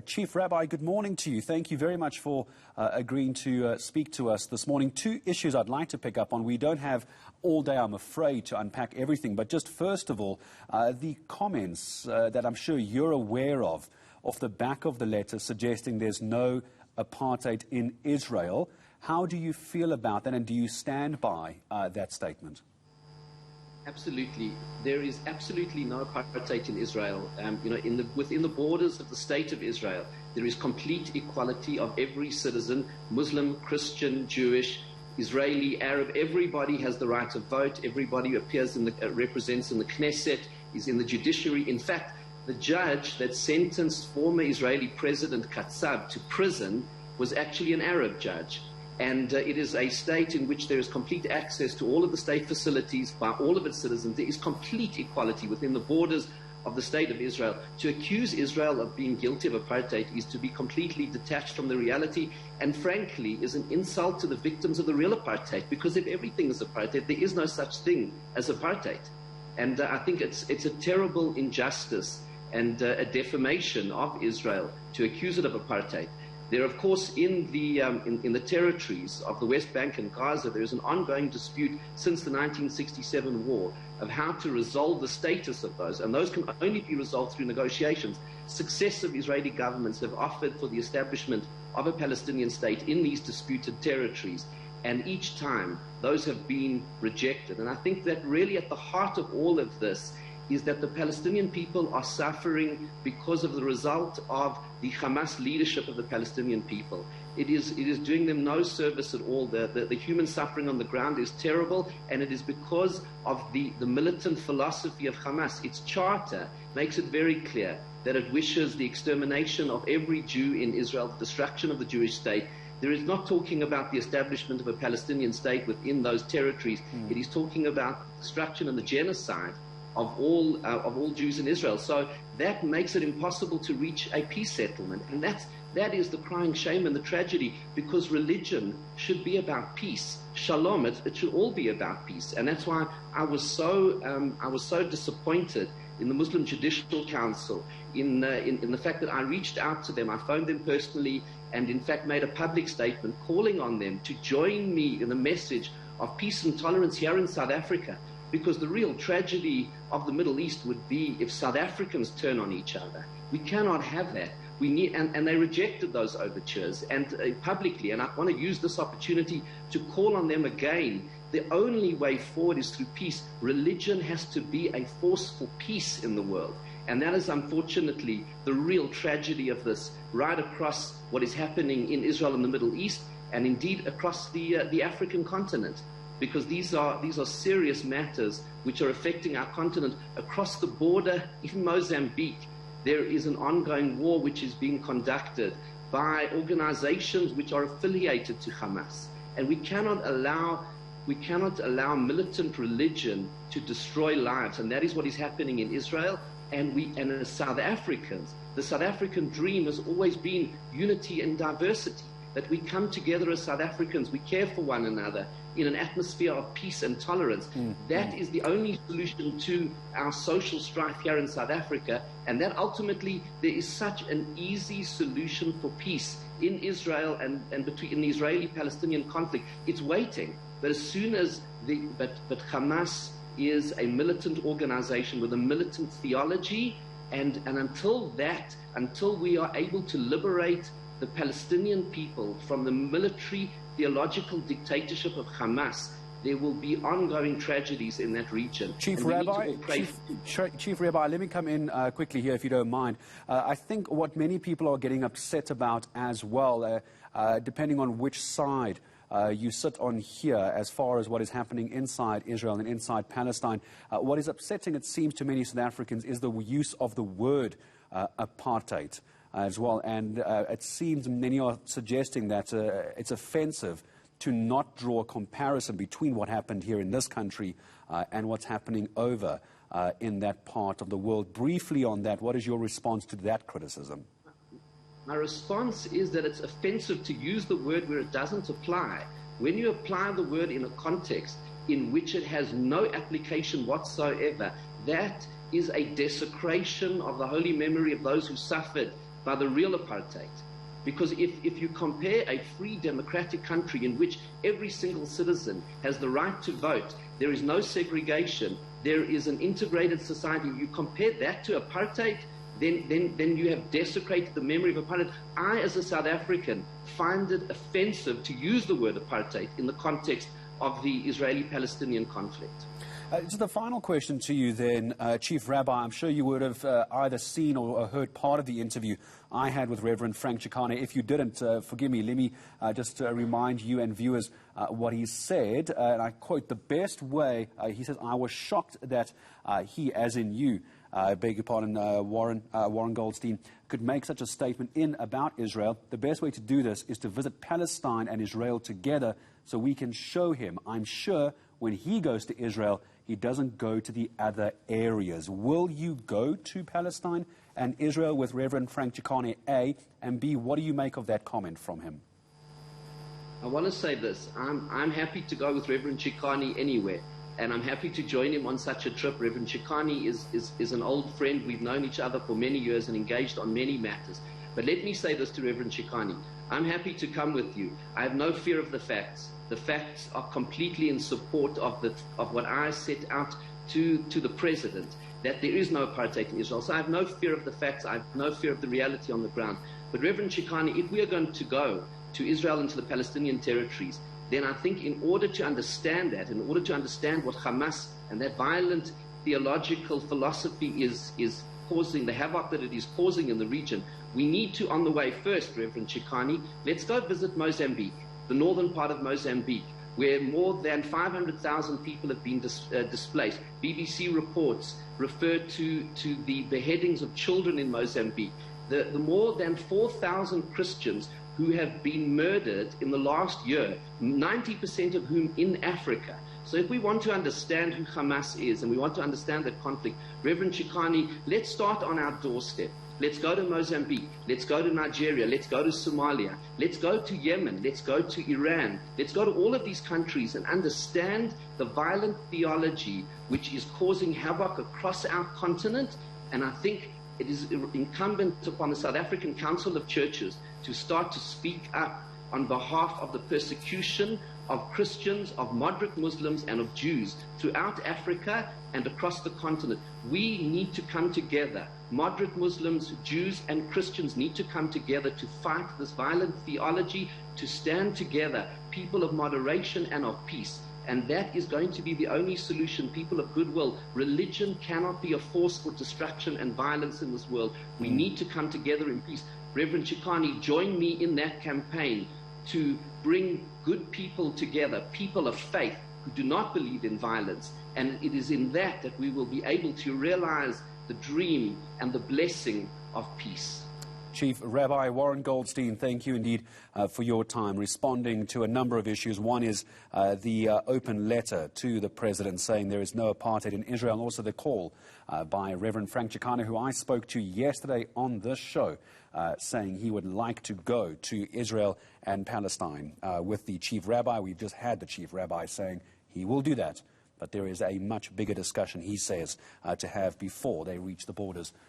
Chief Rabbi, good morning to you. Thank you very much for agreeing to speak to us this morning. Two issues I'd like to pick up on. We don't have all day, I'm afraid, to unpack everything. But just first of all, the comments that I'm sure you're aware of off the back of the letter suggesting there's no apartheid in Israel. How do you feel about that, and do you stand by that statement? Absolutely. There is absolutely no apartheid in Israel. Within the borders of the state of Israel, there is complete equality of every citizen, Muslim, Christian, Jewish, Israeli, Arab. Everybody has the right to vote. Everybody appears represents in the Knesset, is in the judiciary. In fact, the judge that sentenced former Israeli President Katzab to prison was actually an Arab judge. And it is a state in which there is complete access to all of the state facilities by all of its citizens. There is complete equality within the borders of the state of Israel. To accuse Israel of being guilty of apartheid is to be completely detached from the reality, and frankly is an insult to the victims of the real apartheid, because if everything is apartheid, there is no such thing as apartheid. And I think it's a terrible injustice and a defamation of Israel to accuse it of apartheid. There, of course, in the territories of the West Bank and Gaza, there is an ongoing dispute since the 1967 war of how to resolve the status of those, and those can only be resolved through negotiations. Successive Israeli governments have offered for the establishment of a Palestinian state in these disputed territories, and each time those have been rejected. And I think that really at the heart of all of this is that the Palestinian people are suffering because of the result of the Hamas leadership of the Palestinian people. It is doing them no service at all. The human suffering on the ground is terrible, and it is because of the militant philosophy of Hamas. Its charter makes it very clear that it wishes the extermination of every Jew in Israel, the destruction of the Jewish state. There is not talking about the establishment of a Palestinian state within those territories. It is talking about destruction and the genocide of all Jews in Israel. So that makes it impossible to reach a peace settlement. And that is the crying shame and the tragedy, because religion should be about peace. Shalom, it should all be about peace. And that's why I was so disappointed in the Muslim Judicial Council, in the fact that I reached out to them. I phoned them personally and in fact made a public statement calling on them to join me in the message of peace and tolerance here in South Africa. Because the real tragedy of the Middle East would be if South Africans turn on each other. We cannot have that. We need, and they rejected those overtures and publicly. And I want to use this opportunity to call on them again. The only way forward is through peace. Religion has to be a force for peace in the world. And that is unfortunately the real tragedy of this, right across what is happening in Israel and the Middle East, and indeed across the African continent. Because these are serious matters which are affecting our continent. Across the border, in Mozambique, there is an ongoing war which is being conducted by organizations which are affiliated to Hamas. And we cannot allow militant religion to destroy lives. And that is what is happening in Israel. And as South Africans, the South African dream has always been unity and diversity. That we come together as South Africans, we care for one another in an atmosphere of peace and tolerance. That is the only solution to our social strife here in South Africa, and that ultimately there is such an easy solution for peace in Israel and between the Israeli-Palestinian conflict. It's waiting, but as soon as but Hamas is a militant organization with a militant theology, and until we are able to liberate the Palestinian people from the military theological dictatorship of Hamas, there will be ongoing tragedies in that region. Chief Rabbi, let me come in quickly here, if you don't mind. I think what many people are getting upset about as well, depending on which side you sit on here as far as what is happening inside Israel and inside Palestine, what is upsetting, it seems to many South Africans, is the use of the word apartheid as well. And it seems many are suggesting that it's offensive to not draw a comparison between what happened here in this country and what's happening over in that part of the world. Briefly on that, what is your response to that criticism? My response is that it's offensive to use the word where it doesn't apply. When you apply the word in a context in which it has no application whatsoever, that is a desecration of the holy memory of those who suffered by the real apartheid. Because if you compare a free democratic country in which every single citizen has the right to vote, there is no segregation, there is an integrated society, you compare that to apartheid, then you have desecrated the memory of apartheid. I, as a South African, find it offensive to use the word apartheid in the context of the Israeli-Palestinian conflict. Just a final question to you then, Chief Rabbi. I'm sure you would have either seen or heard part of the interview I had with Reverend Frank Chikane. If you didn't, forgive me, let me just remind you and viewers what he said. And I quote, "The best way," he says, "I was shocked that he, as in you, I beg your pardon, Warren Goldstein, could make such a statement about Israel. The best way to do this is to visit Palestine and Israel together so we can show him. I'm sure when he goes to Israel, he doesn't go to the other areas." Will you go to Palestine and Israel with Reverend Frank Chikane, A? And B, what do you make of that comment from him? I want to say this. I'm happy to go with Reverend Chikane anywhere, and I'm happy to join him on such a trip. Reverend Chikane is an old friend. We've known each other for many years and engaged on many matters. But let me say this to Reverend Chikane. I'm happy to come with you. I have no fear of the facts. The facts are completely in support of what I set out to the President, that there is no apartheid in Israel. So I have no fear of the facts. I have no fear of the reality on the ground. But Reverend Chikane, if we are going to go to Israel and to the Palestinian territories, then I think in order to understand that, in order to understand what Hamas and that violent theological philosophy is causing, the havoc that it is causing in the region, we need to, on the way first, Reverend Chikane, let's go visit Mozambique, the northern part of Mozambique, where more than 500,000 people have been displaced. BBC reports refer to the beheadings of children in Mozambique. The more than 4,000 Christians who have been murdered in the last year, 90% of whom in Africa. So if we want to understand who Hamas is and we want to understand that conflict, Reverend Chikane, let's start on our doorstep. Let's go to Mozambique. Let's go to Nigeria. Let's go to Somalia. Let's go to Yemen. Let's go to Iran. Let's go to all of these countries and understand the violent theology which is causing havoc across our continent. And I think it is incumbent upon the South African Council of Churches to start to speak up on behalf of the persecution of Christians, of moderate Muslims, and of Jews throughout Africa and across the continent. We need to come together. Moderate Muslims, Jews, and Christians need to come together to fight this violent theology, to stand together, people of moderation and of peace. And that is going to be the only solution, people of goodwill. Religion cannot be a force for destruction and violence in this world. We need to come together in peace. Reverend Chikane, join me in that campaign to bring good people together, people of faith who do not believe in violence. And it is in that we will be able to realize the dream and the blessing of peace. Chief Rabbi Warren Goldstein, thank you indeed for your time responding to a number of issues. One is the open letter to the President saying there is no apartheid in Israel, and also the call by Reverend Frank Chikane, who I spoke to yesterday on this show, saying he would like to go to Israel and Palestine with the Chief Rabbi. We've just had the Chief Rabbi saying he will do that. But there is a much bigger discussion, he says, to have before they reach the borders